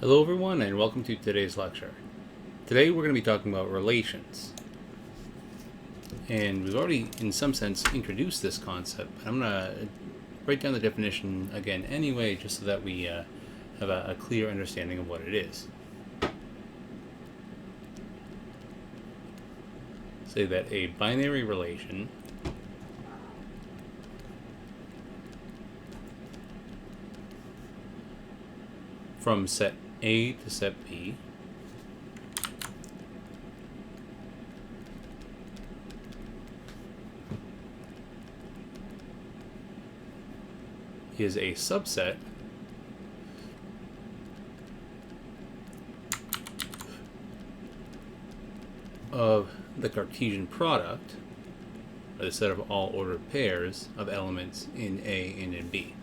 Hello everyone and welcome to today's lecture. Today we're going to be talking about relations. And we've already in some sense introduced this concept, but I'm going to write down the definition again anyway just so that we have a clear understanding of what it is. Say that a binary relation from set A to set B is a subset of the Cartesian product, or the set of all ordered pairs of elements in A and in B.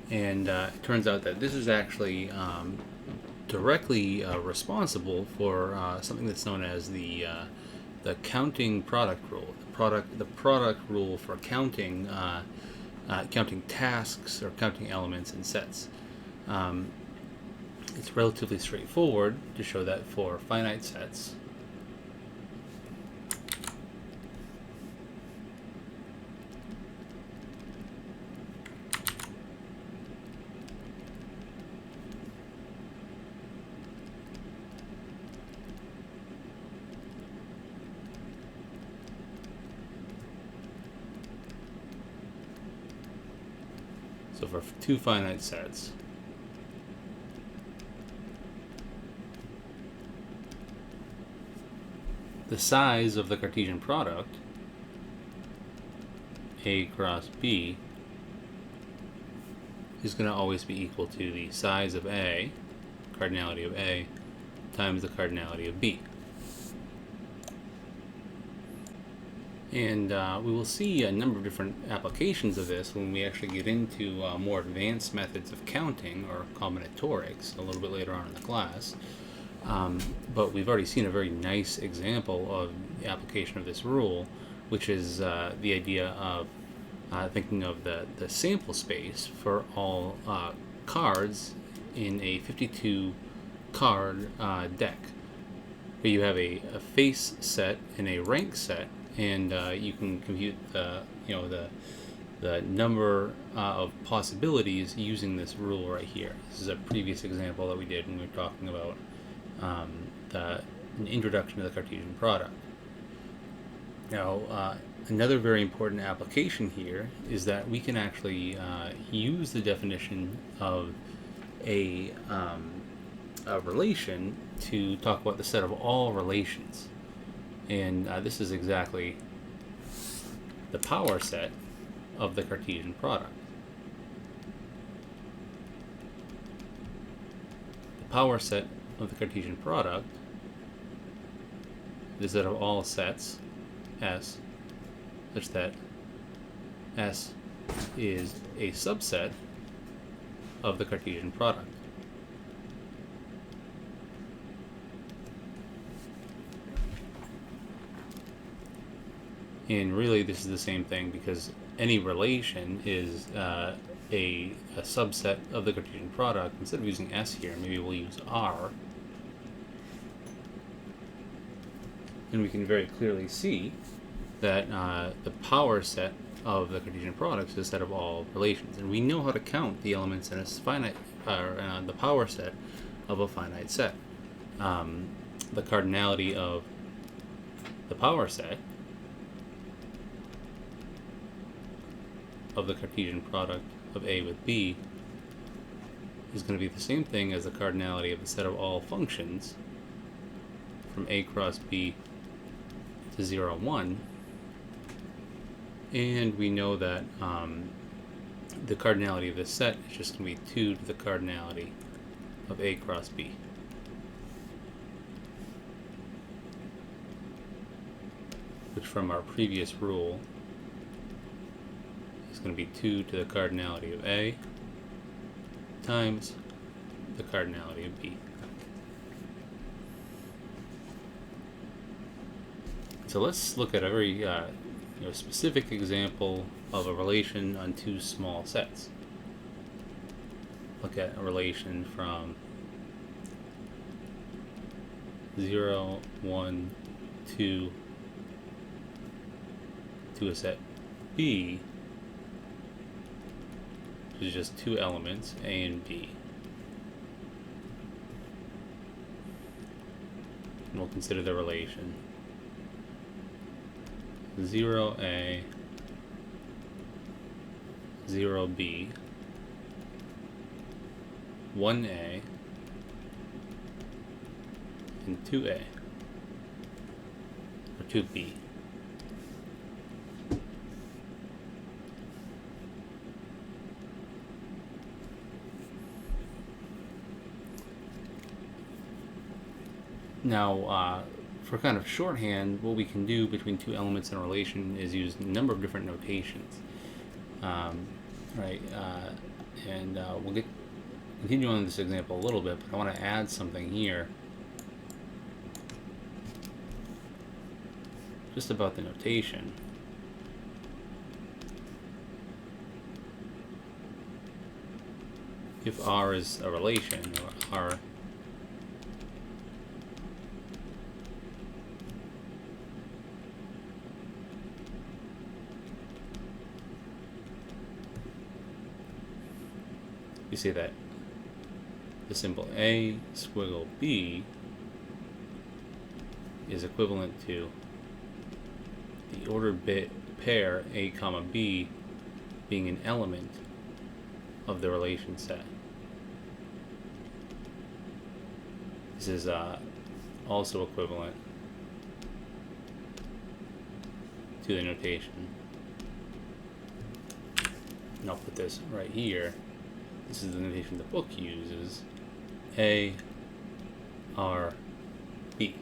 And it turns out that this is actually directly responsible for something that's known as the counting product rule. The product rule for counting tasks or counting elements in sets. It's relatively straightforward to show that for finite sets. So for two finite sets, the size of the Cartesian product, A cross B, is going to always be equal to the size of A, cardinality of A, times the cardinality of B. And we will see a number of different applications of this when we actually get into more advanced methods of counting, or combinatorics, a little bit later on in the class. But we've already seen a very nice example of the application of this rule, which is the idea of thinking of the sample space for all cards in a 52 card deck, where you have a face set and a rank set. And you can compute the number of possibilities using this rule right here. This is a previous example that we did when we were talking about an introduction to the Cartesian product. Now, another very important application here is that we can actually use the definition of a relation to talk about the set of all relations. And this is exactly the power set of the Cartesian product. The power set of the Cartesian product is the set of all sets S, such that S is a subset of the Cartesian product. And really this is the same thing, because any relation is a subset of the Cartesian product. Instead of using S here, maybe we'll use R. And we can very clearly see that the power set of the Cartesian product is a set of all relations. And we know how to count the elements in a finite, the power set of a finite set. The cardinality of the power set of the Cartesian product of A with B is going to be the same thing as the cardinality of the set of all functions from A cross B to 0, 1. And we know that the cardinality of this set is just going to be 2 to the cardinality of A cross B. Which from our previous rule is going to be 2 to the cardinality of A times the cardinality of B. So let's look at a very specific example of a relation on two small sets. Look at a relation from 0, 1, 2 to a set B, which is just two elements, A and B. And we'll consider the relation 0A, 0B, 1A, and 2A, or 2B. Now, for kind of shorthand, what we can do between two elements in a relation is use a number of different notations. Right? We'll continue on this example a little bit, but I want to add something here just about the notation. If R is a relation, or R you see that the symbol A squiggle B is equivalent to the ordered bit pair A comma B being an element of the relation set. This is also equivalent to the notation. And I'll put this right here. This is the notation the book uses. A, R, B.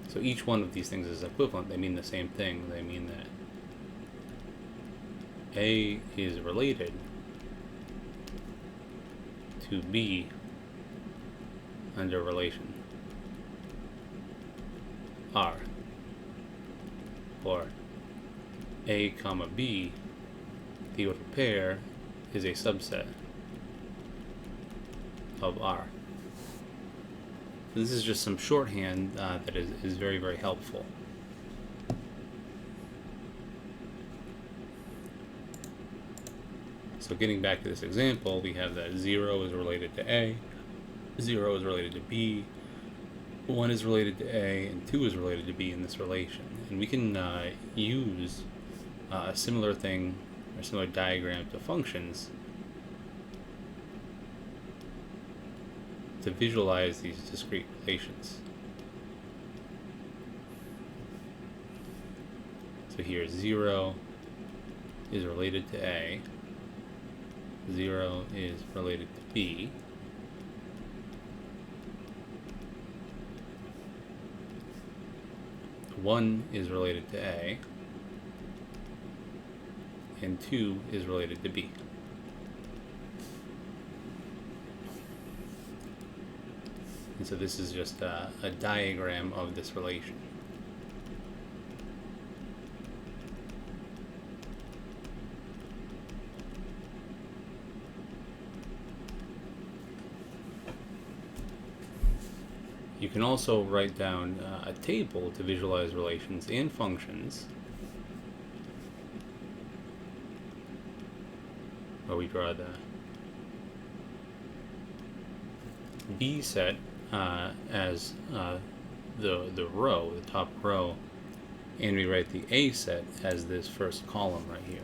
So each one of these things is equivalent. They mean the same thing. They mean that A is related to B under relation R, or A comma B, the ordered pair, is a subset of R. This is just some shorthand that is very, very helpful. So getting back to this example, we have that 0 is related to A, 0 is related to B, 1 is related to A, and 2 is related to B in this relation. And we can use a similar thing, or similar diagram to functions to visualize these discrete relations. So here 0 is related to A, 0 is related to B, one is related to A, and 2 is related to B. And so this is just a diagram of this relation. You can also write down a table to visualize relations and functions, where we draw the B set as the row, the top row, and we write the A set as this first column right here.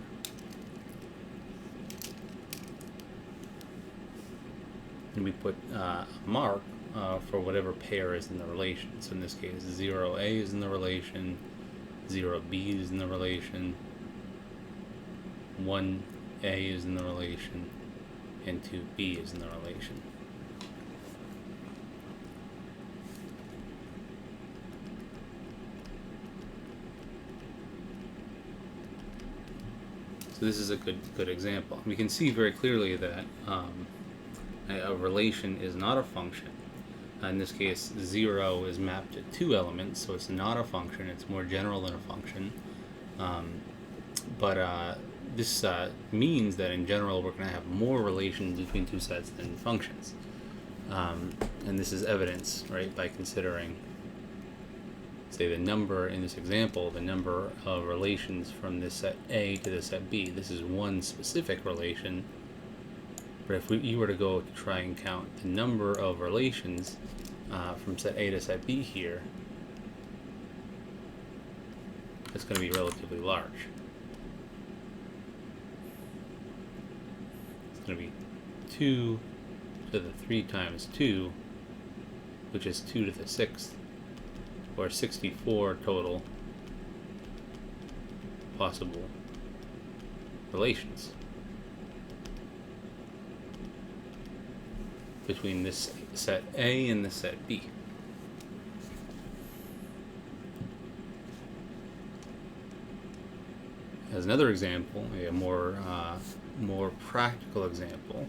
And we put a mark for whatever pair is in the relation. So in this case, 0A is in the relation, 0B is in the relation, 1A is in the relation, and 2B is in the relation. So this is a good example. We can see very clearly that a relation is not a function. In this case, 0 is mapped to 2 elements, so it's not a function. It's more general than a function. But this means that in general we're going to have more relations between two sets than functions. And this is evidenced, right, by considering, say, the number in this example, the number of relations from this set A to this set B. This is one specific relation, but if you were to go to try and count the number of relations from set A to set B here, it's going to be relatively large. It's going to be 2 to the 3 times 2, which is 2 to the 6th, or 64 total possible relations between this set A and this set B. As another example, a more practical example,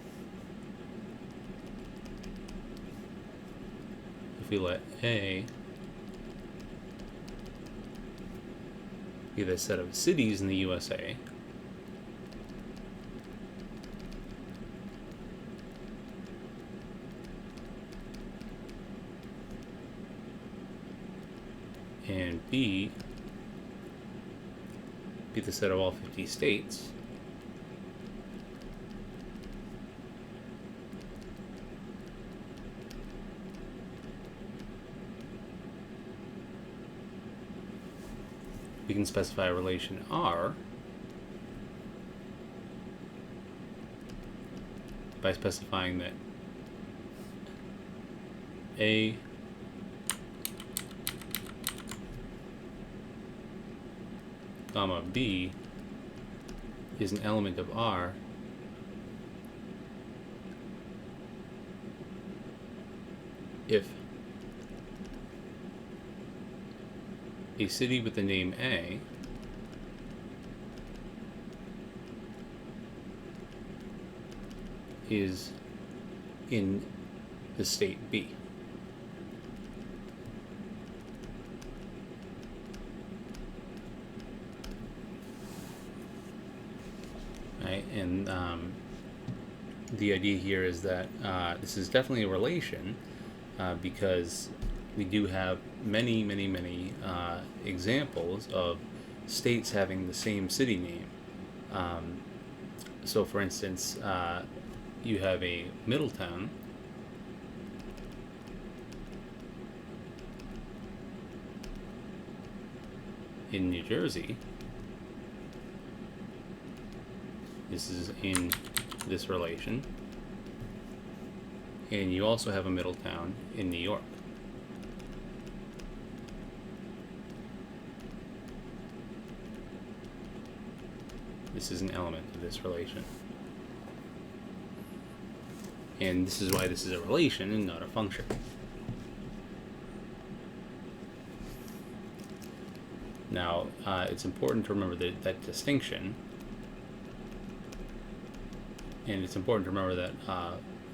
if we let A be the set of cities in the USA, and B be the set of all 50 states, we can specify a relation R by specifying that A comma B is an element of R if a city with the name A is in the state B. Right? And the idea here is that this is definitely a relation because we do have many examples of states having the same city name. So for instance, you have a Middletown in New Jersey. This is in this relation. And you also have a Middletown in New York. This is an element of this relation. And this is why this is a relation and not a function. Now, it's important to remember that distinction. And it's important to remember that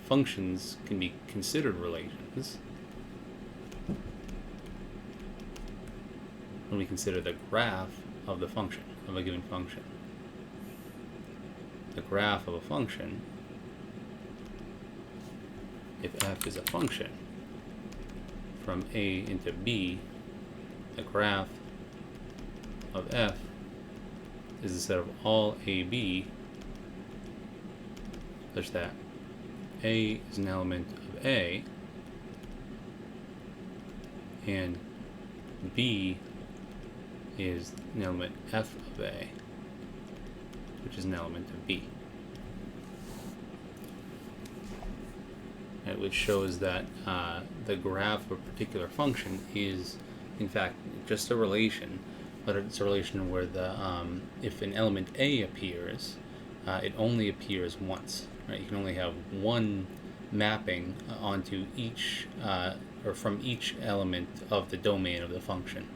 functions can be considered relations when we consider the graph of the function, of a given function. The graph of a function, if f is a function from A into B, the graph of f is the set of all AB such that A is an element of A and B is an element f of A, which is an element of B. Right, which shows that the graph of a particular function is in fact just a relation, but it's a relation where the if an element A appears, it only appears once. Right? You can only have one mapping onto each or from each element of the domain of the function.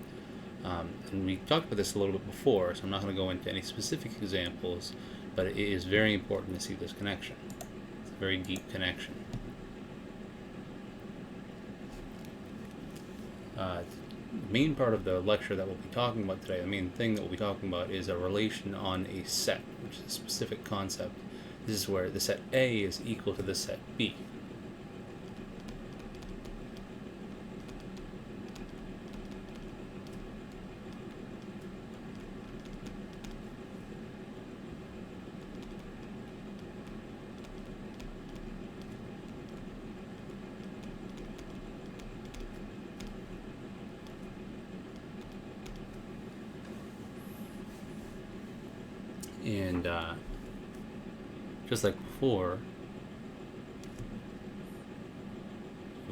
And we talked about this a little bit before, so I'm not going to go into any specific examples, but it is very important to see this connection. It's a very deep connection. the main part of the lecture that we'll be talking about today, the main thing that we'll be talking about is a relation on a set, which is a specific concept. This is where the set A is equal to the set B. And just like before,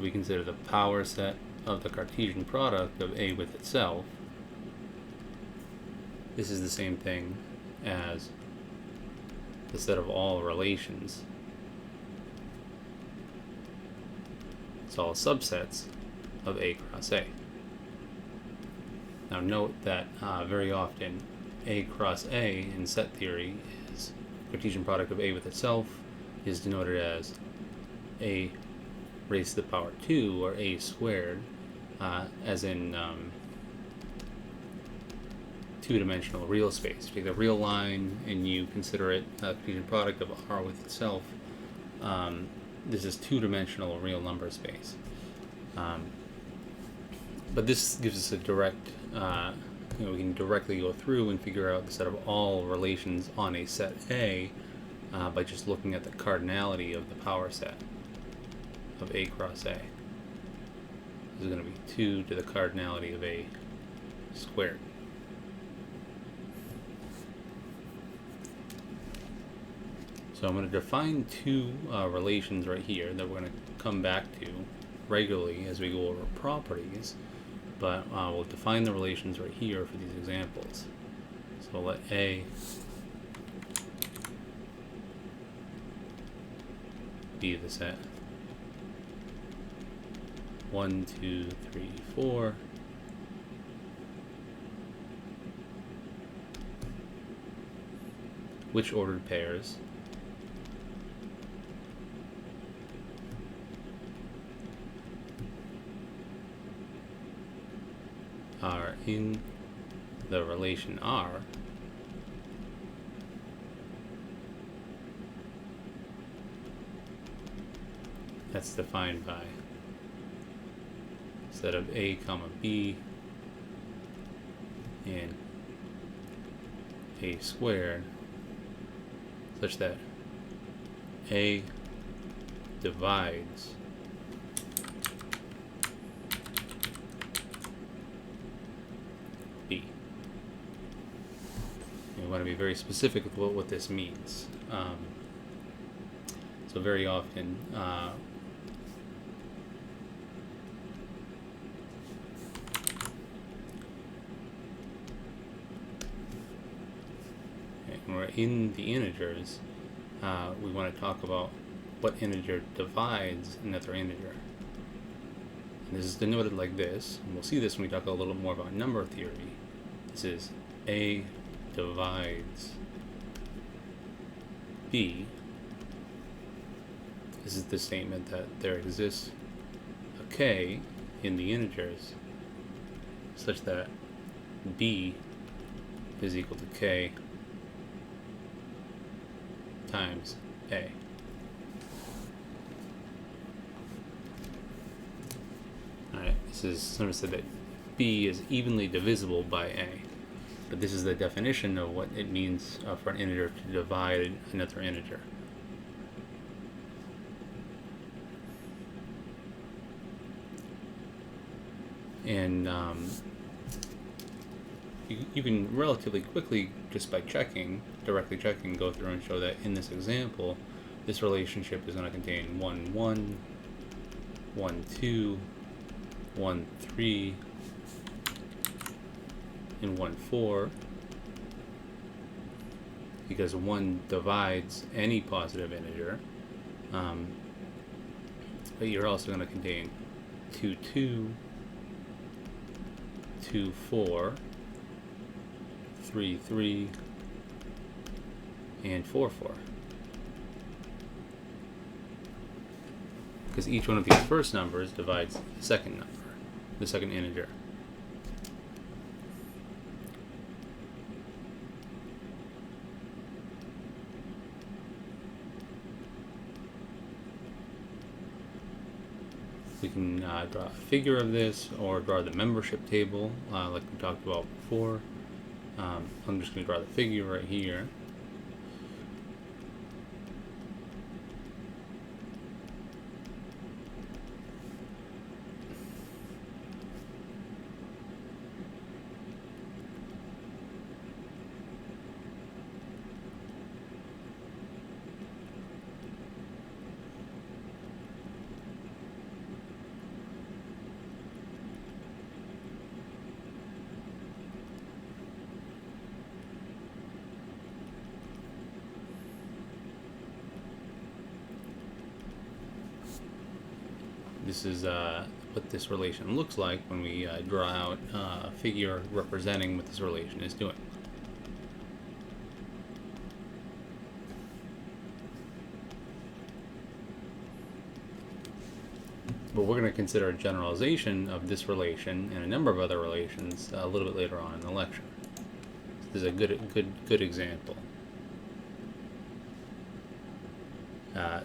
we consider the power set of the Cartesian product of A with itself. This is the same thing as the set of all relations. It's all subsets of A cross A. Now note that very often A cross A in set theory is Cartesian product of A with itself is denoted as A raised to the power 2 or A squared, as in two-dimensional real space. You take a real line and you consider it a Cartesian product of R with itself. This is two-dimensional real number space. But this gives us a direct we can directly go through and figure out the set of all relations on a set A by just looking at the cardinality of the power set of A cross A. This is going to be 2 to the cardinality of A squared. So I'm going to define two relations right here that we're going to come back to regularly as we go over properties. But we'll define the relations right here for these examples. So let A be the set 1, 2, 3, 4. Which ordered pairs are in the relation R that's defined by set of A comma B and A squared such that A divides B. And we want to be very specific with what this means. So very often when we're in the integers, we want to talk about what integer divides another integer. And this is denoted like this, and we'll see this when we talk a little more about number theory. This is A divides B. This is the statement that there exists a k in the integers such that B is equal to k times A. Alright, this is notice that B is evenly divisible by A. But this is the definition of what it means for an integer to divide another integer. And you can relatively quickly, just by directly checking, go through and show that in this example, this relationship is going to contain 1, 1, 1, 2, 1, 3, and 1, 4, because 1 divides any positive integer, but you're also going to contain 2, 2, 2, 4, 3, 3, and 4, 4. Because each one of these first numbers divides the second number. the second integer. We can draw a figure of this or draw the membership table like we talked about before. I'm just going to draw the figure right here. This is what this relation looks like when we draw out a figure representing what this relation is doing. But we're going to consider a generalization of this relation and a number of other relations a little bit later on in the lecture. This is a good example.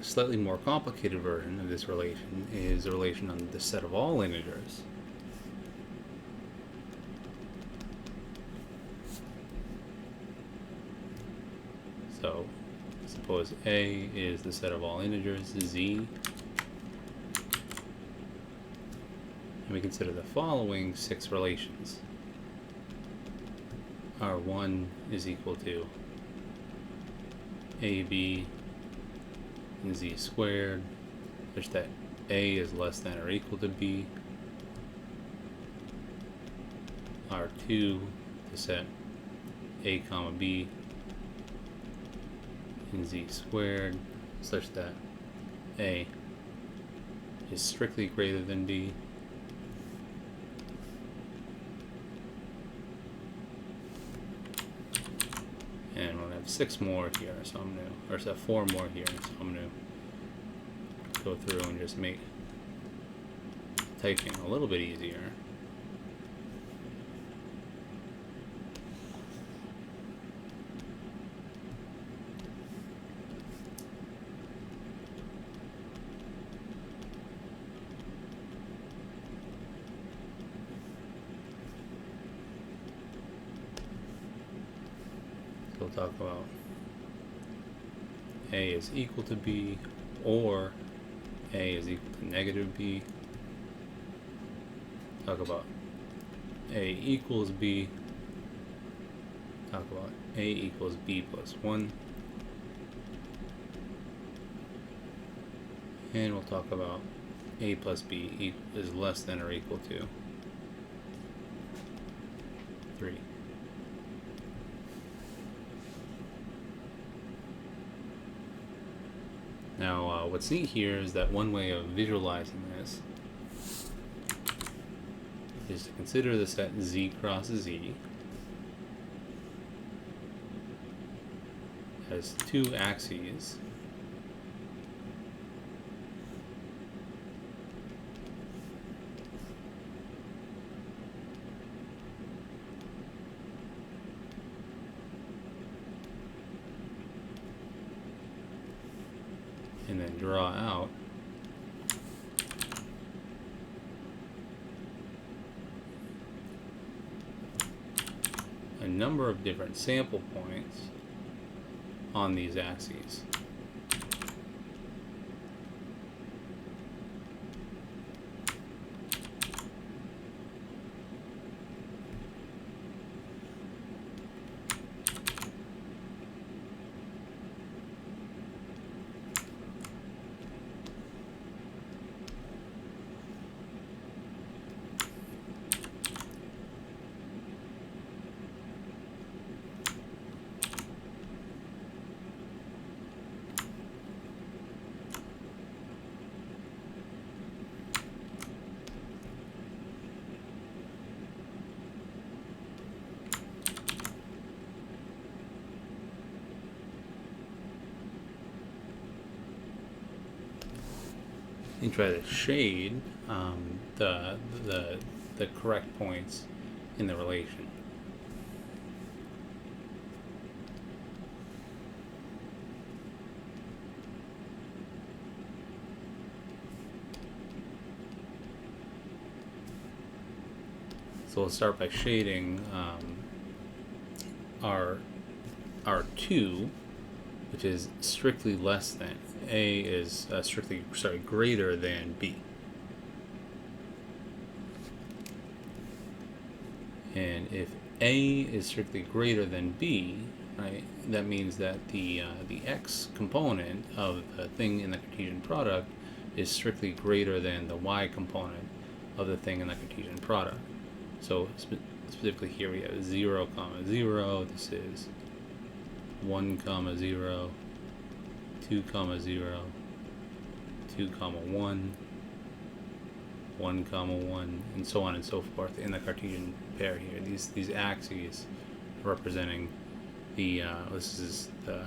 Slightly more complicated version of this relation is a relation on the set of all integers. So suppose A is the set of all integers, Z, and we consider the following 6 relations. R1 is equal to AB and Z squared, such that A is less than or equal to B. R2, the set A comma B and Z squared, such that A is strictly greater than B. And we'll have 6 more here, so I'm going to, or so 4 more here, so I'm going to go through and just make typing a little bit easier. We'll talk about A is equal to B, or A is equal to negative B. Talk about A equals B. Talk about A equals B plus 1. And we'll talk about A plus B is less than or equal to 3. Now, what's neat here is that one way of visualizing this is to consider the set Z cross Z as 2 axes and then draw out a number of different sample points on these axes. And try to shade the the correct points in the relation. So we'll start by shading our R2, which is strictly less than. A is greater than B. And if A is strictly greater than B, right, that means that the x component of the thing in the Cartesian product is strictly greater than the y component of the thing in the Cartesian product. So specifically here we have 0, 0. This is 1, 0, 2, 0, 2, 1, 1, 1, and so on and so forth in the Cartesian pair here. These axes representing the this is the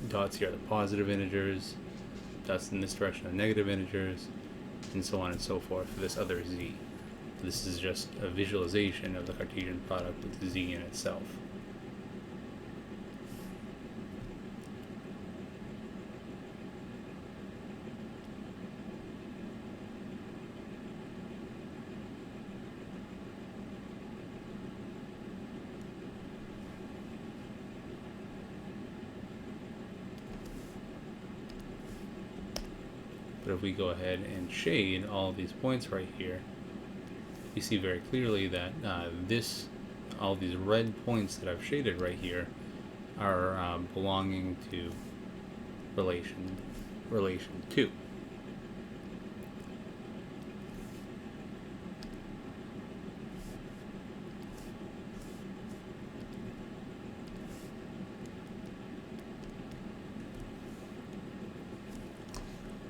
dots here are the positive integers, dots in this direction are negative integers, and so on and so forth for this other z. This is just a visualization of the Cartesian product with z in itself. But if we go ahead and shade all of these points right here, you see very clearly that all these red points that I've shaded right here are belonging to relation 2.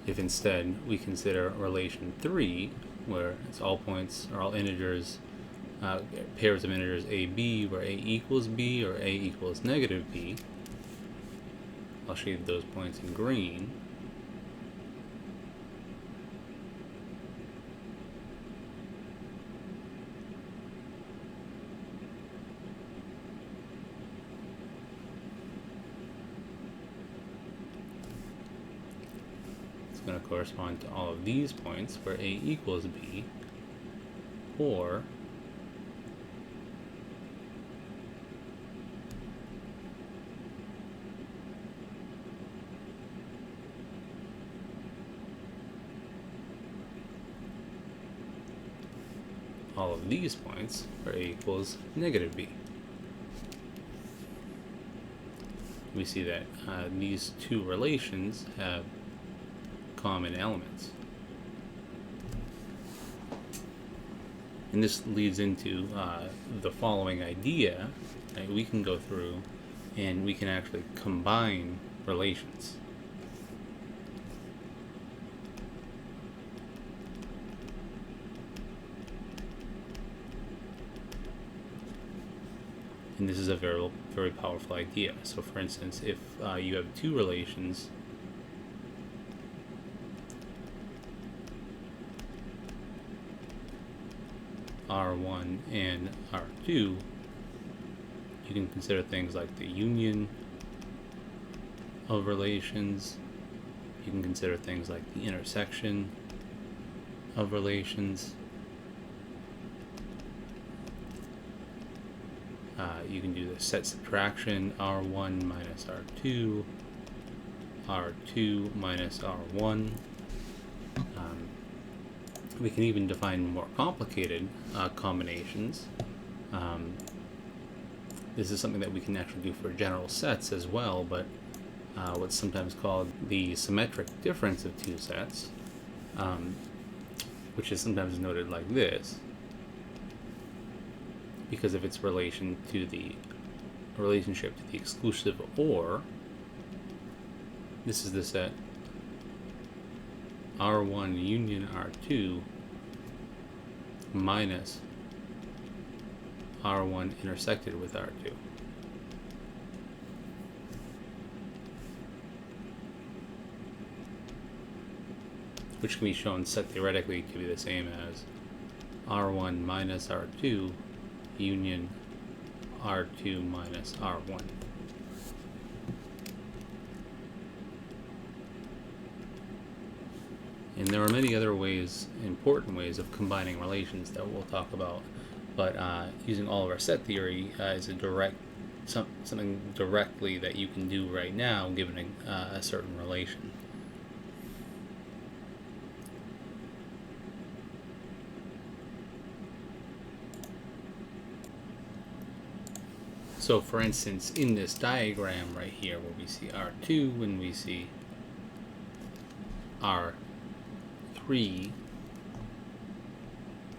If instead we consider relation 3, where it's all points or all integers, pairs of integers AB, where A equals B or A equals negative B, I'll shade those points in green. Going to correspond to all of these points where A equals B, or all of these points where A equals negative B. We see that these two relations have common elements. And this leads into the following idea. Right? We can go through and we can actually combine relations. And this is a very, very powerful idea. So for instance, if you have two relations, R1 and R2, you can consider things like the union of relations. You can consider things like the intersection of relations. You can do the set subtraction, R1 minus R2, R2 minus R1. We can even define more complicated combinations. This is something that we can actually do for general sets as well, but what's sometimes called the symmetric difference of two sets, which is sometimes noted like this, because of its relationship to the exclusive OR. This is the set R1 union R2 minus R1 intersected with R2. Which can be shown set theoretically to be the same as R1 minus R2 union R2 minus R1. And there are many other ways, important ways of combining relations that we'll talk about, but using all of our set theory is a something directly that you can do right now given a certain relation. So for instance, in this diagram right here where we see R2 and we see R3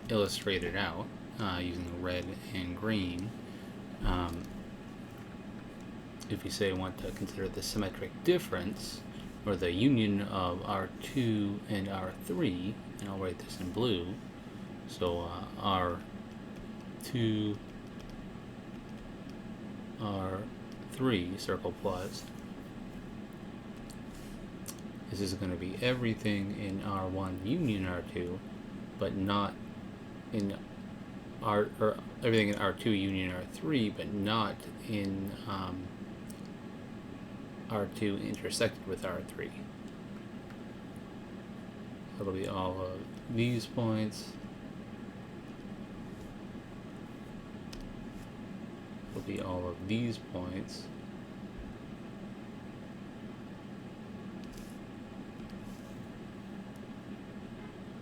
illustrated out using red and green, if we say want to consider the symmetric difference, or the union of R2 and R3, and I'll write this in blue, so R2, R3, circle plus, this is going to be everything in R1 union R2, but not in everything in R2 union R3, but not in R2 intersected with R3. It'll be all of these points. It'll be all of these points.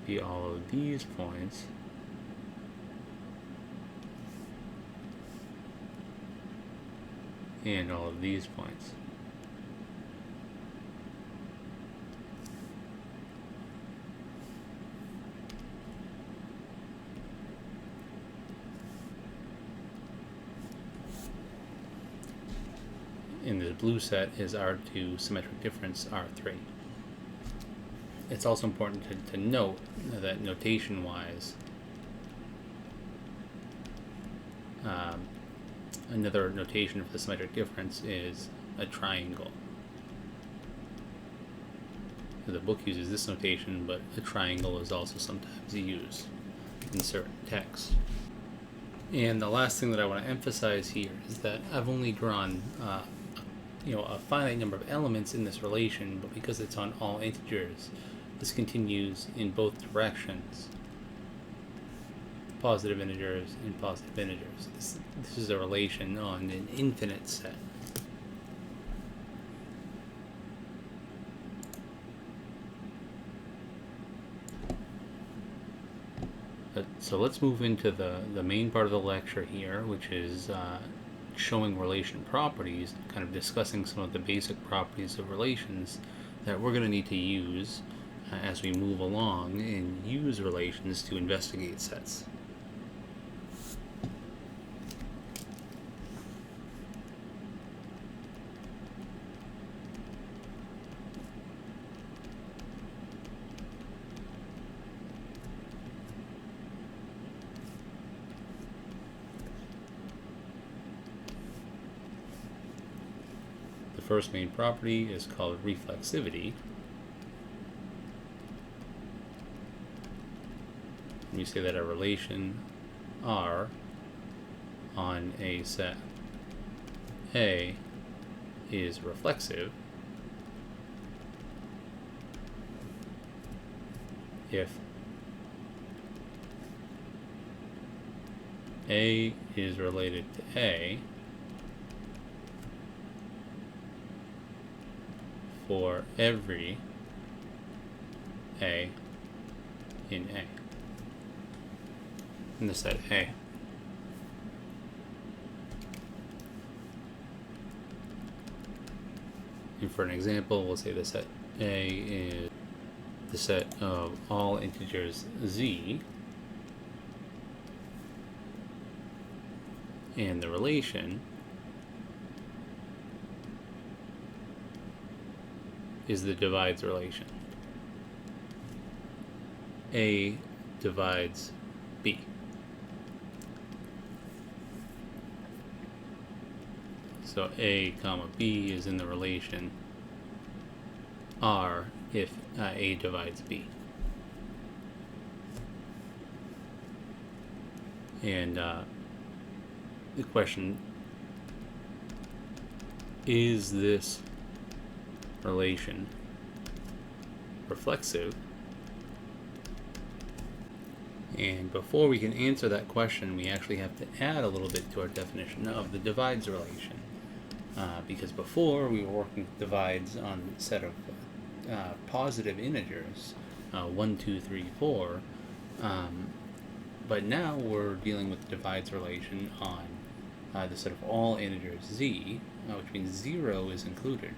Be all of these points. And all of these points. In the blue set is R2 symmetric difference R3. It's also important to note that notation-wise, another notation for the symmetric difference is a triangle. The book uses this notation, but a triangle is also sometimes used in certain texts. And the last thing that I want to emphasize here is that I've only drawn a finite number of elements in this relation, but because it's on all integers, this continues in both directions. Positive integers and positive integers. This is a relation on an infinite set. So let's move into the main part of the lecture here, which is showing relation properties, kind of discussing some of the basic properties of relations that we're going to need to use as we move along and use relations to investigate sets. The first main property is called reflexivity. We say that a relation R on a set A is reflexive if A is related to A for every A in A. In the set A. And for an example, we'll say the set A is the set of all integers Z, and the relation is the divides relation. A divides B. So A comma B is in the relation R if A divides B. And the question, is this relation reflexive? And before we can answer that question, we actually have to add a little bit to our definition of the divides relation. Because before we were working with divides on a set of positive integers, 1, 2, 3, 4, but now we're dealing with divides relation on the set of all integers z, which means 0 is included.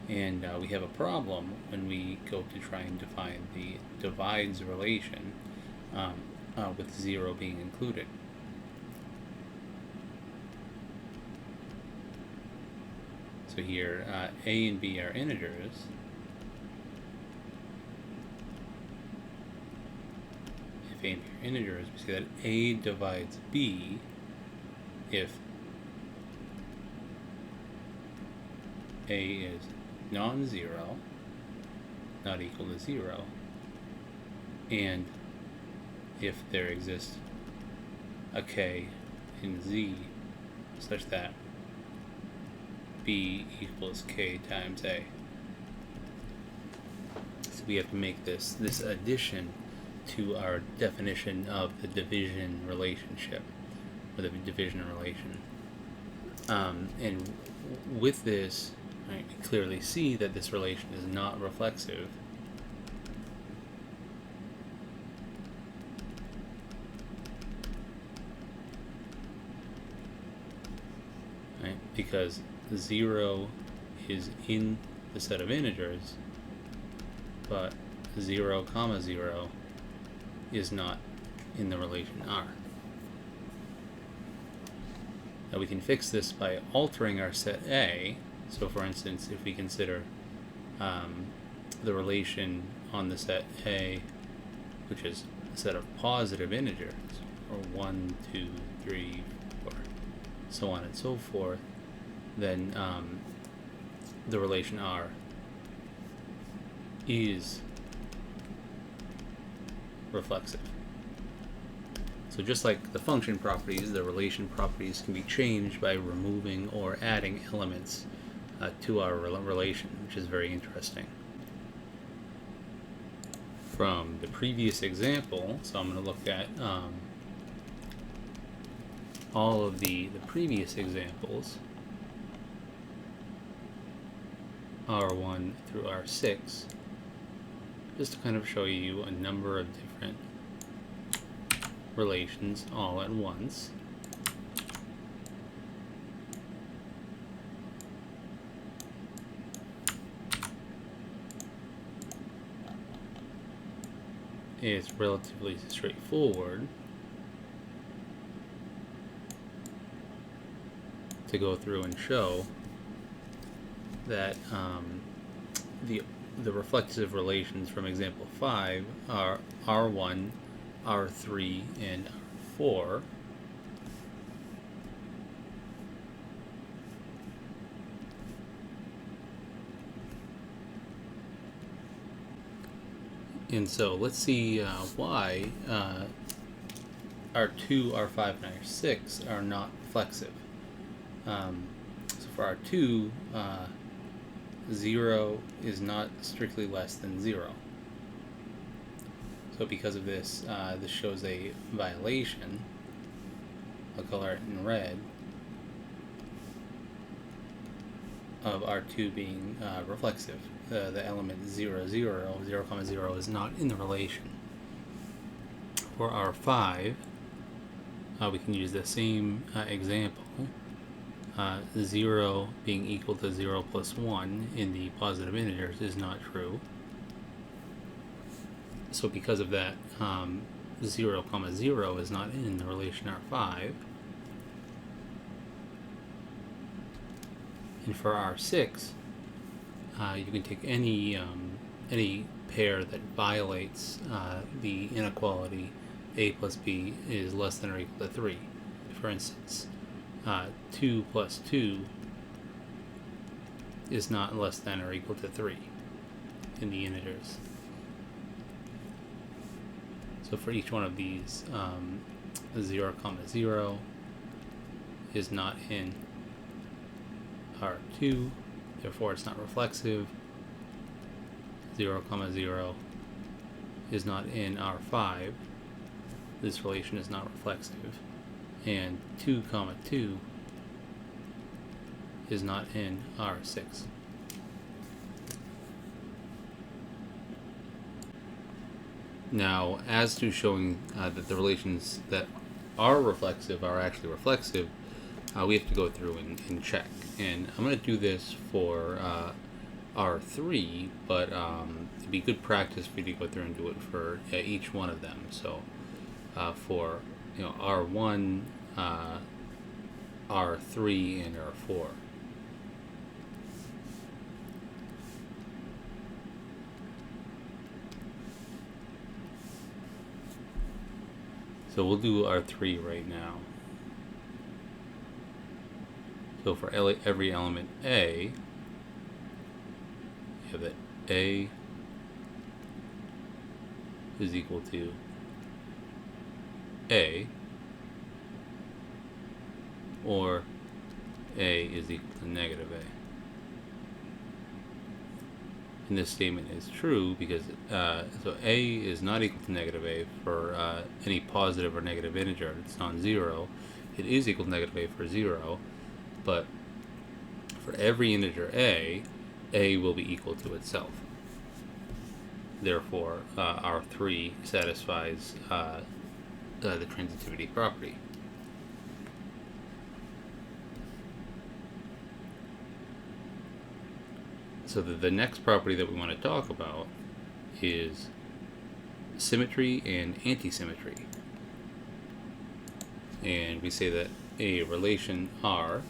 And we have a problem when we go to try and define the divides relation with 0 being included. So here, a and b are integers. If a and b are integers, we say that a divides b if a is non-zero, not equal to 0, and if there exists a k in z such that b equals k times a. So we have to make this addition to our definition of the division relationship, or the division relation. And with this, right, we clearly see that this relation is not reflexive. Right, because 0 is in the set of integers, but 0, 0 is not in the relation R. Now we can fix this by altering our set A. So for instance, if we consider the relation on the set A, which is a set of positive integers, or 1, 2, 3, 4, so on and so forth, then the relation R is reflexive. So just like the function properties, the relation properties can be changed by removing or adding elements to our relation, which is very interesting. From the previous example, so I'm going to look at all of the previous examples, R1 through R6, just to kind of show you a number of different relations all at once. It's relatively straightforward to go through and show that the reflexive relations from example 5 are R1, R3, and R4. And so let's see why R2, R5, and R6 are not reflexive. So for R2, 0 is not strictly less than 0. So because of this, this shows a violation. I'll color it in red, of R2 being reflexive. The element 0, 0, 0, 0 is not in the relation. For R5, we can use the same example. 0 being equal to 0 plus 1 in the positive integers is not true. So because of that, 0, 0 is not in the relation R5. And for R6, you can take any pair that violates the inequality a plus b is less than or equal to 3. For instance, 2 plus 2 is not less than or equal to 3 in the integers. So for each one of these 0, 0 is not in R2, therefore it's not reflexive. 0, 0 is not in R5, this relation is not reflexive. And 2, 2 is not in R6. Now, as to showing that the relations that are reflexive are actually reflexive, we have to go through and check. And I'm going to do this for R3, but it'd be good practice for you to go through and do it for each one of them. So for R1, R3, and R4. So we'll do R3 right now. So for every element A, you have that A is equal to A, or A is equal to negative A. And this statement is true because so A is not equal to negative A for any positive or negative integer. It's non-zero. It is equal to negative A for 0, but for every integer A will be equal to itself. Therefore, R3 satisfies the transitivity property. So the next property that we want to talk about is symmetry and anti-symmetry. And we say that a relation R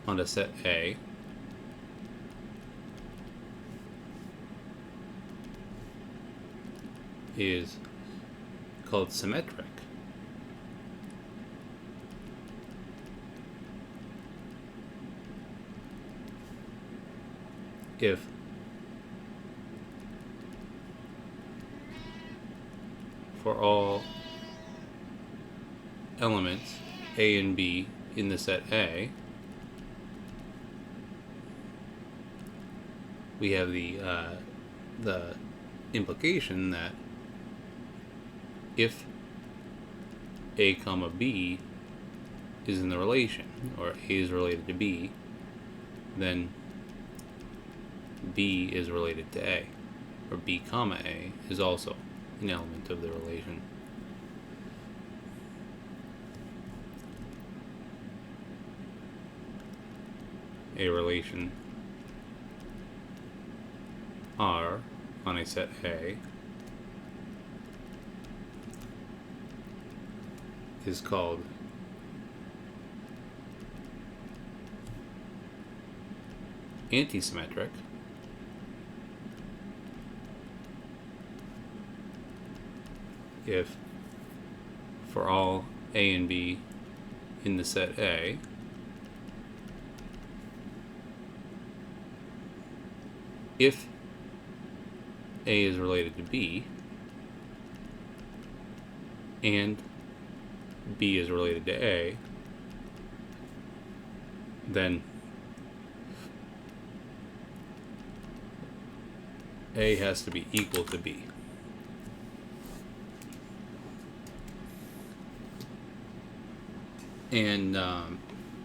on a set A is called symmetric if for all elements A and B in the set A, we have the implication that if A comma B is in the relation, or A is related to B, then B is related to A, or B comma A is also an element of the relation. A relation R on a set A is called anti-symmetric if for all A and B in the set A if A is related to B and B is related to A, then A has to be equal to B. And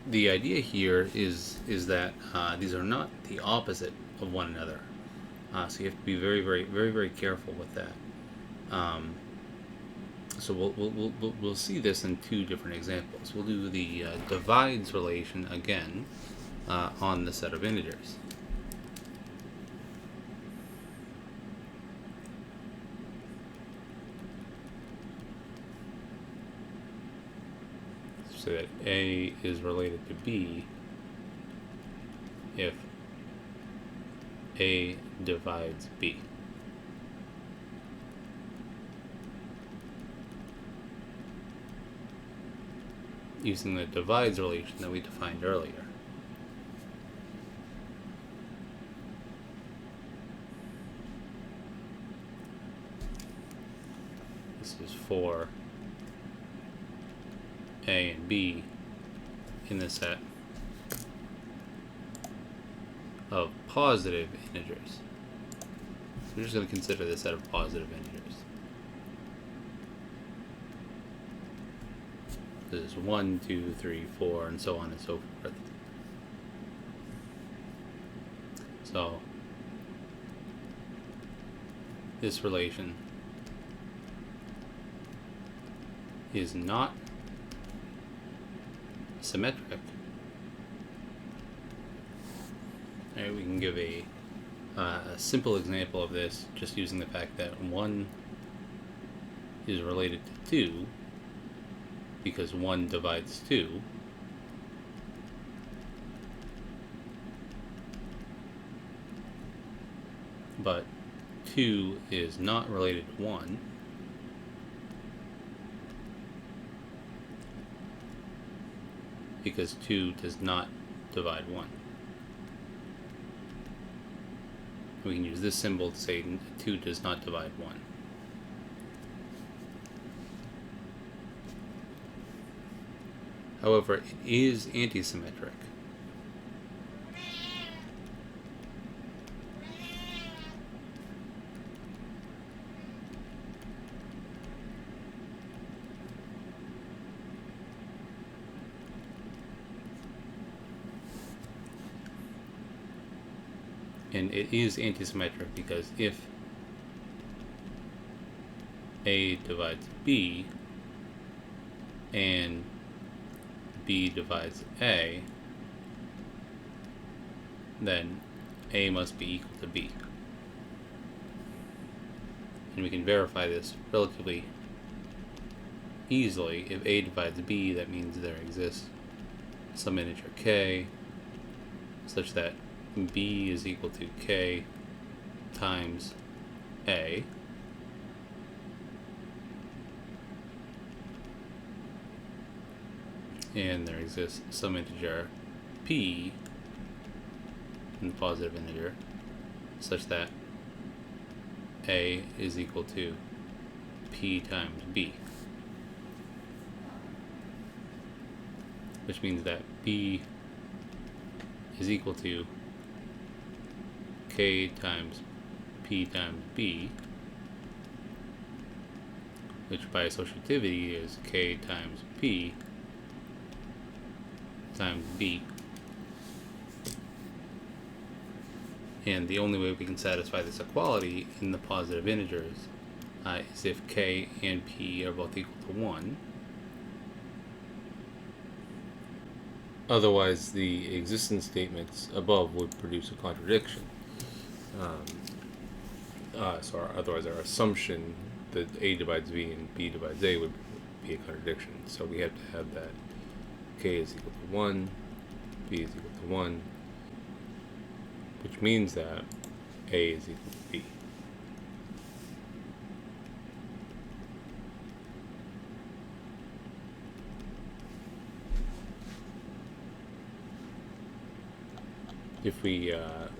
the idea here is that these are not the opposite of one another. So you have to be very careful with that. So we'll see this in two different examples. We'll do the divides relation again on the set of integers. So that A is related to B if A divides B. Using the divides relation that we defined earlier. is for A and B in the set of positive integers. So we're just going to consider this set of positive integers. This is 1, 2, 3, 4, and so on and so forth. So this relation is not symmetric. Alright, we can give a simple example of this just using the fact that 1 is related to 2 because 1 divides 2. But 2 is not related to 1 because 2 does not divide 1. We can use this symbol to say 2 does not divide 1. However, it is anti-symmetric. And it is anti-symmetric because if A divides B and B divides A, then A must be equal to B. And we can verify this relatively easily. If A divides B, that means there exists some integer k such that B is equal to k times A. And there exists some integer p, and positive integer, such that A is equal to p times B. Which means that B is equal to k times p times B, which by associativity is k times p times B. And the only way we can satisfy this equality in the positive integers is if k and p are both equal to 1. Otherwise, the existence statements above would produce a contradiction. Otherwise, our assumption that A divides B and B divides A would be a contradiction. So we have to have that k is equal to 1, B is equal to 1, which means that A is equal to B. If we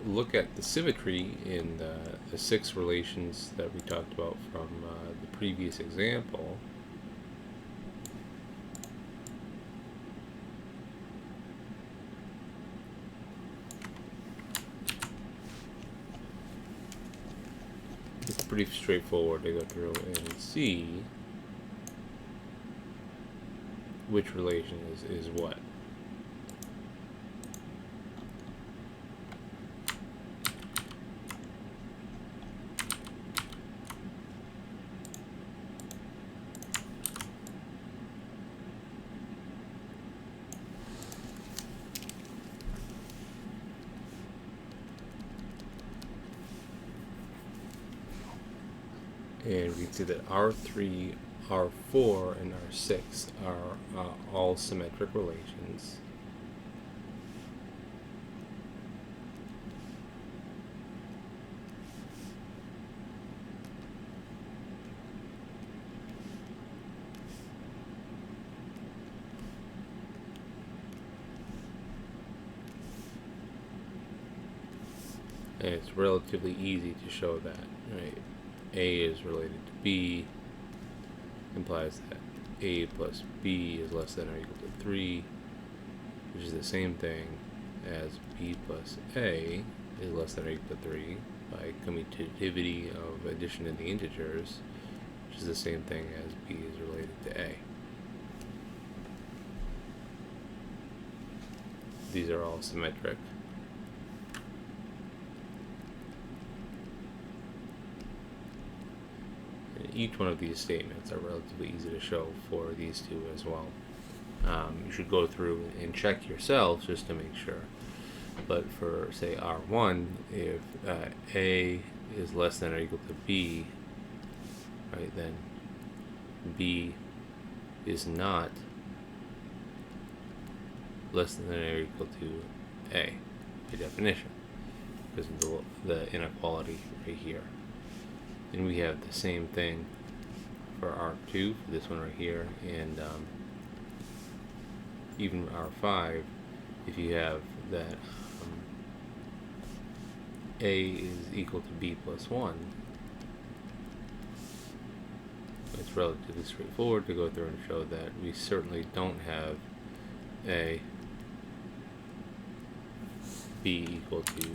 look at the symmetry in the 6 relations that we talked about from the previous example, it's pretty straightforward to go through and see which relation is what. And we can see that R3, R4, and R6 are all symmetric relations. And it's relatively easy to show that, right? A is related to B, implies that a plus b is less than or equal to 3, which is the same thing as b plus a is less than or equal to 3 by commutativity of addition in the integers, which is the same thing as b is related to a. These are all symmetric. And each one of these statements are relatively easy to show for these two as well. You should go through and check yourselves just to make sure. But for, say, R1, if A is less than or equal to B, right, then B is not less than or equal to A by definition, because of the inequality right here. And we have the same thing for R2, for this one right here, and even R5, if you have that A is equal to B plus 1, it's relatively straightforward to go through and show that we certainly don't have A B equal to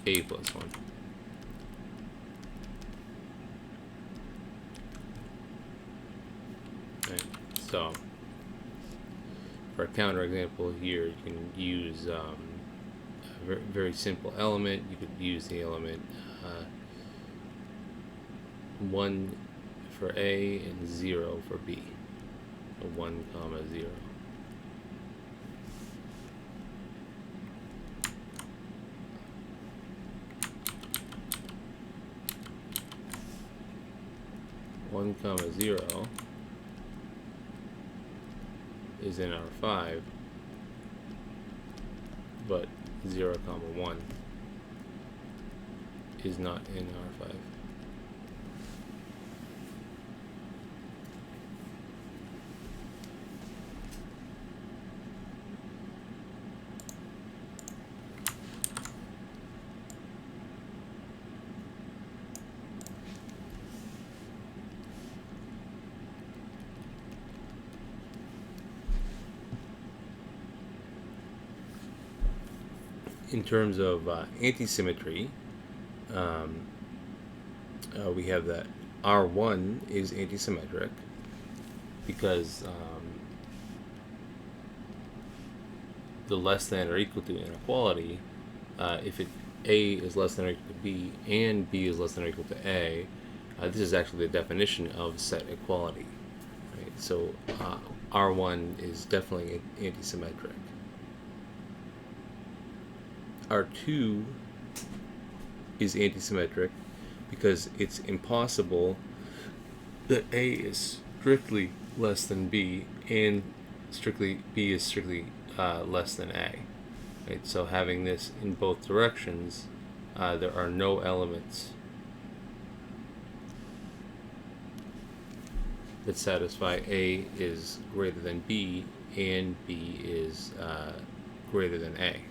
A plus 1. Right. So, for a counterexample here, you can use a very simple element. You could use the element 1 for A and 0 for B. So 1 comma 0. One comma 0 is in R5, but 0 comma 1 is not in R5. In terms of anti-symmetry, we have that R1 is anti-symmetric because the less than or equal to inequality, if A is less than or equal to B and B is less than or equal to A, this is actually the definition of set equality. Right? So R1 is definitely anti-symmetric. R2 is anti-symmetric because it's impossible that A is strictly less than B and B is strictly less than A. Right? So having this in both directions, there are no elements that satisfy A is greater than B and B is greater than A.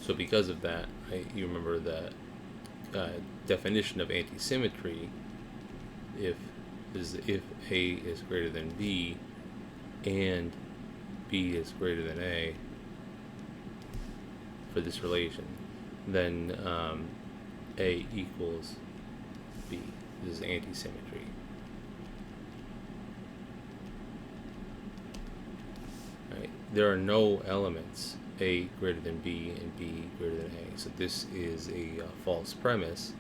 So because of that, you remember the definition of anti-symmetry. If A is greater than B and B is greater than A for this relation, then A equals B. This is anti-symmetry. Right. There are no elements A greater than B and B greater than A. So this is a false premise,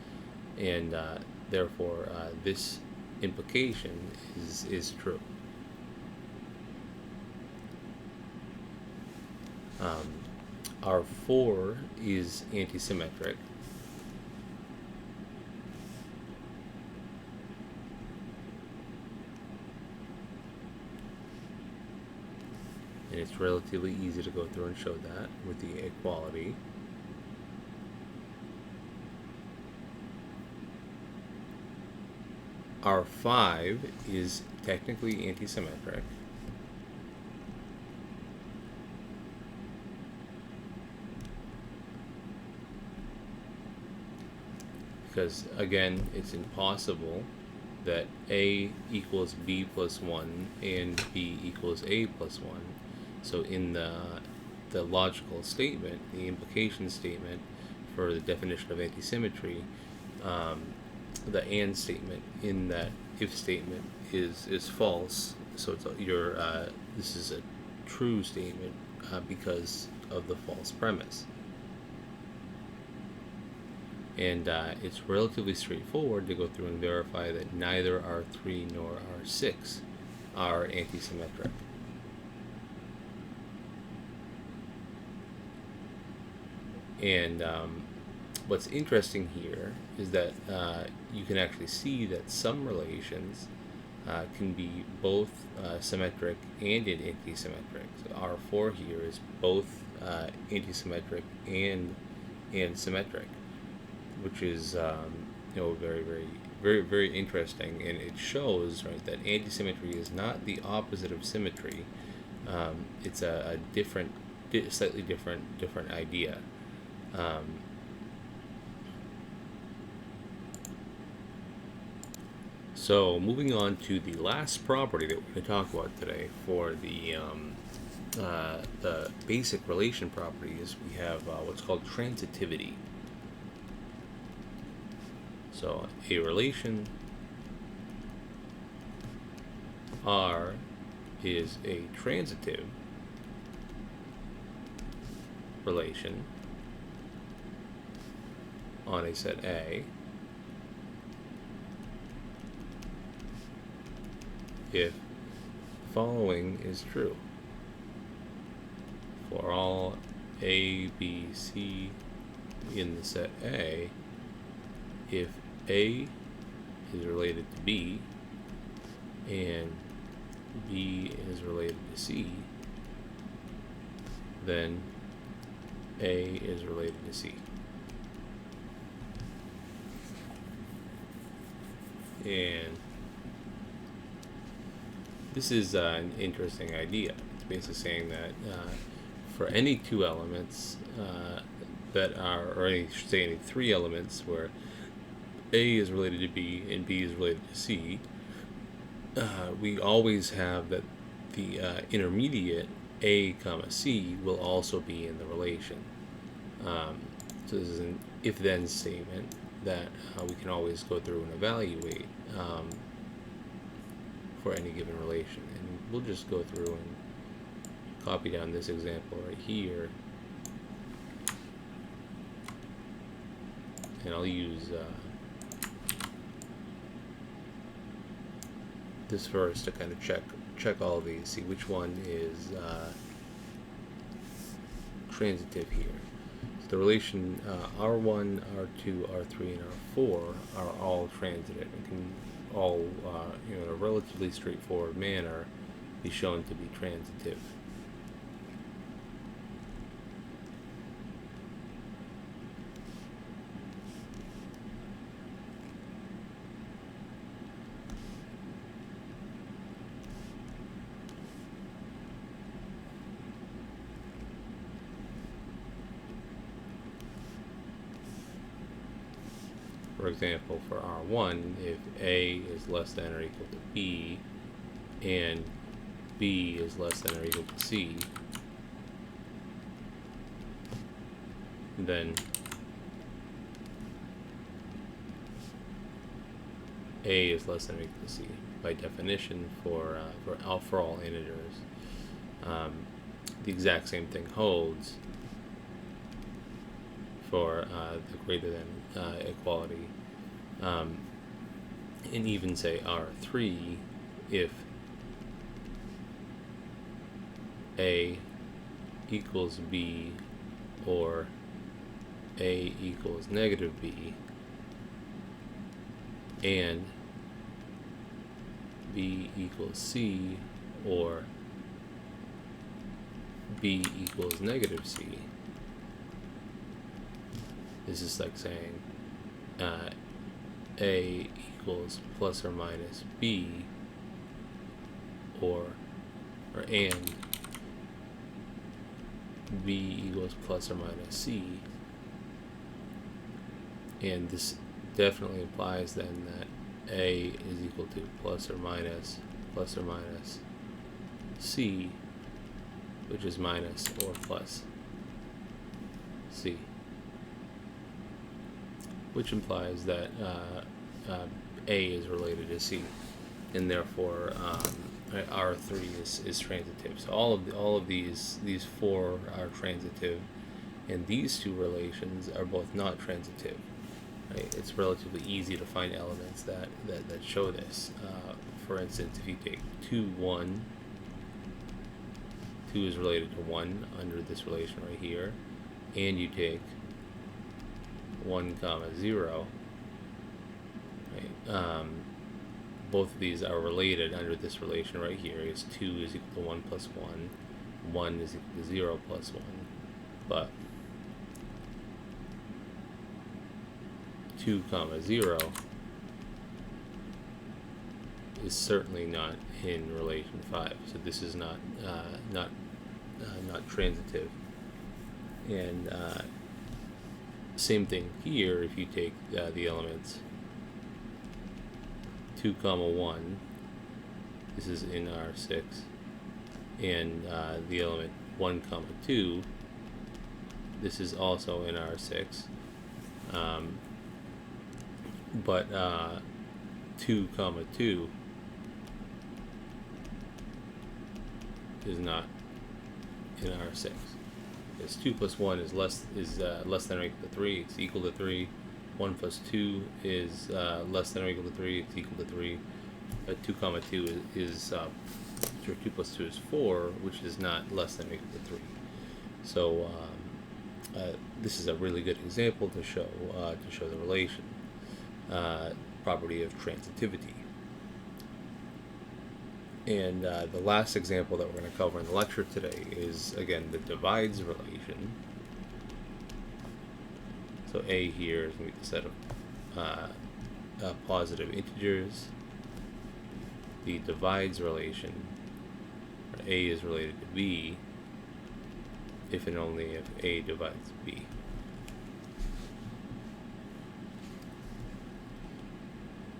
and therefore this implication is true. R4 is anti-symmetric. And it's relatively easy to go through and show that with the equality. R5 is technically anti-symmetric. because again, it's impossible that A equals B plus 1 and B equals A plus 1. So in the logical statement, the implication statement for the definition of anti-symmetry, the and statement in that if statement is false. So it's this is a true statement because of the false premise. And it's relatively straightforward to go through and verify that neither R3 nor R6 are anti-symmetric. And what's interesting here is that you can actually see that some relations can be both symmetric and anti-symmetric. So R4 here is both anti-symmetric and symmetric, which is very interesting, and it shows, right, that anti-symmetry is not the opposite of symmetry. It's a different, slightly different idea. So moving on to the last property that we're going to talk about today for the basic relation properties, we have what's called transitivity. So a relation R is a transitive relation on a set A if the following is true: for all A, B, C in the set A, if A is related to B and B is related to C, then A is related to C. And this is an interesting idea. It's basically saying that for any two elements that are, or any three elements where A is related to B and B is related to C, we always have that the intermediate A comma C will also be in the relation. So this is an if-then statement that we can always go through and evaluate for any given relation. And we'll just go through and copy down this example right here, and I'll use this first to kind of check all of these, see which one is transitive here. So the relation R1, R2, R3, and R4 are all transitive and can all, in a relatively straightforward manner, be shown to be transitive. For example, for R1, if A is less than or equal to B and B is less than or equal to C, then A is less than or equal to C by definition for all integers. The exact same thing holds for the greater than equality, and even say R3 if A equals B or A equals negative B and B equals C or B equals negative C. This is like saying A equals plus or minus B and B equals plus or minus C, and this definitely implies then that A is equal to plus or minus C, which is minus or plus C, which implies that A is related to C, and therefore R3 is transitive. So all of these four are transitive, and these two relations are both not transitive. Right? It's relatively easy to find elements that show this. For instance, if you take 2, 1, 2 is related to 1 under this relation right here, and you take 1, 0, right? Both of these are related under this relation right here. Is 2 is equal to 1 plus 1, 1 is equal to 0 plus 1, but 2, 0 is certainly not in relation 5. So this is not transitive. And same thing here. If you take the elements 2, 1, this is in R6, and the element 1, 2, this is also in R6. But 2, 2 is not in R6. Because 2 plus 1 is less than or equal to 3. It's equal to 3. 1 plus 2 is less than or equal to 3. It's equal to 3. 2, 2 is 2 plus 2 is 4, which is not less than or equal to 3. So this is a really good example to show the relation. Property of transitivity. And the last example that we're going to cover in the lecture today is, again, the divides relation. So A here is going to be the set of positive integers. The divides relation, A is related to B if and only if A divides B.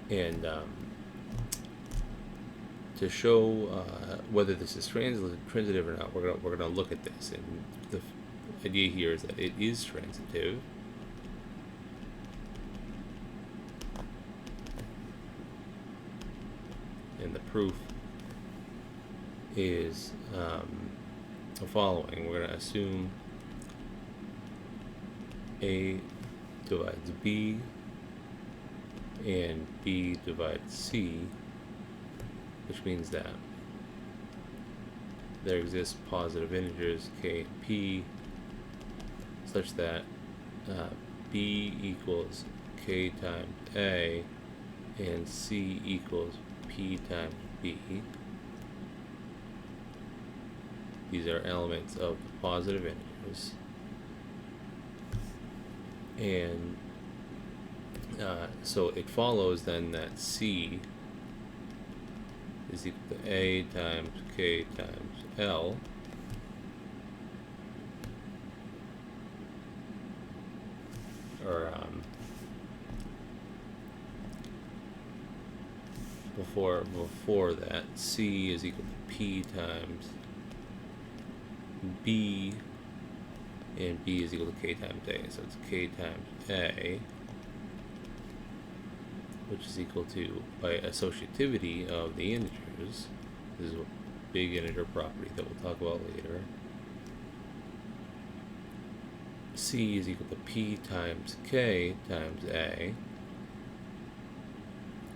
And to show whether this is transitive or not, we're gonna look at this. And the idea here is that it is transitive. And the proof is the following. We're gonna assume A divides B and B divides C, which means that there exist positive integers K and P such that B equals K times A and C equals P times B. These are elements of positive integers, and so it follows then that C is equal to A times K times L, or before that, C is equal to P times B, and B is equal to K times A, so it's K times A, which is equal to, by associativity of the integers, this is a big integer property that we'll talk about later, C is equal to P times K times A,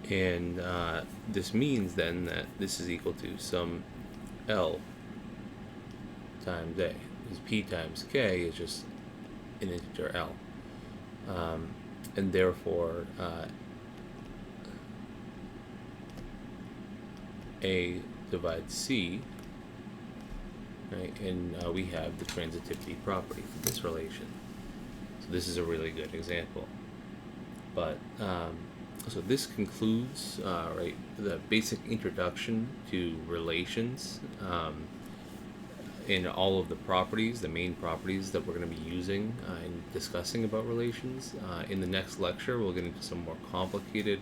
and this means then that this is equal to some L times A, because P times K is just an integer L, and therefore A divides C, right? And we have the transitivity property for this relation. So this is a really good example. But so this concludes right, the basic introduction to relations. in all of the properties, the main properties that we're going to be using and discussing about relations. In the next lecture, we'll get into some more complicated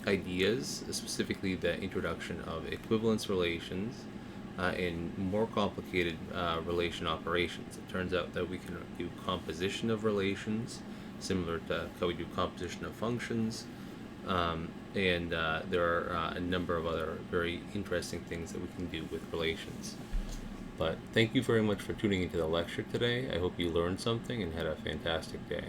ideas, specifically the introduction of equivalence relations and more complicated relation operations. It turns out that we can do composition of relations, similar to how we do composition of functions. And there are a number of other very interesting things that we can do with relations. But thank you very much for tuning into the lecture today. I hope you learned something and had a fantastic day.